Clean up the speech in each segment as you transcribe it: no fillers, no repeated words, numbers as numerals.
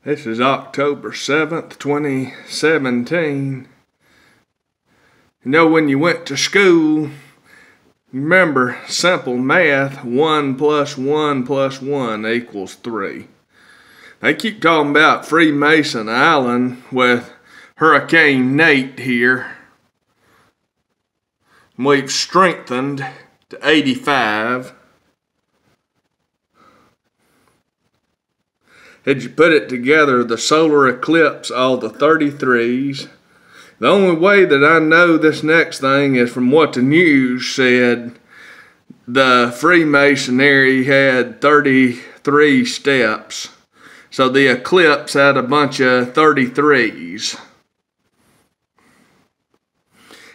This is October 7th, 2017. You know, when you went to school, remember simple math, 1 + 1 + 1 = 3. They keep talking about Freemason Island with Hurricane Nate here. We've strengthened to 85. Had you put it together, the solar eclipse, all the 33s. The only way that I know this next thing is from what the news said. The Freemasonry had 33 steps. So the eclipse had a bunch of 33s.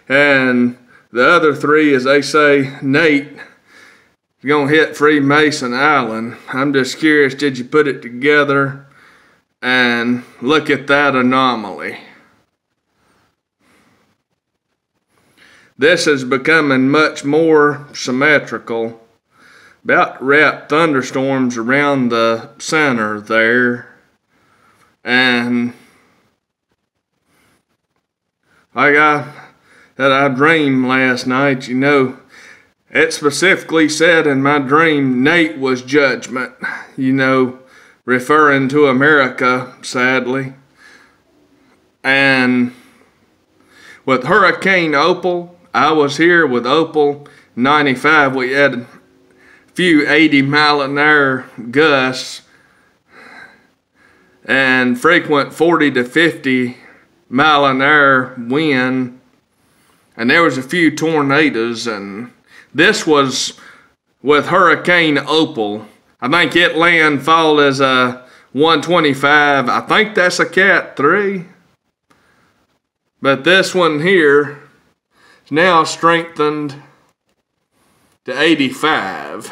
And the other 3, as they say, Nate, you're going to hit Freemason Island. I'm just curious, did you put it together and look at that anomaly? This is becoming much more symmetrical. About to wrap thunderstorms around the center there. And like I dreamed last night, you know, it specifically said in my dream, Nate was judgment, you know, referring to America, sadly. And with Hurricane Opal, I was here with Opal 95. We had a few 80-mile-an-hour gusts and frequent 40 to 50-mile-an-hour wind. And there was a few tornadoes, and this was with Hurricane Opal. I think it landfall as a 125. I think that's a Cat 3. But this one here is now strengthened to 85.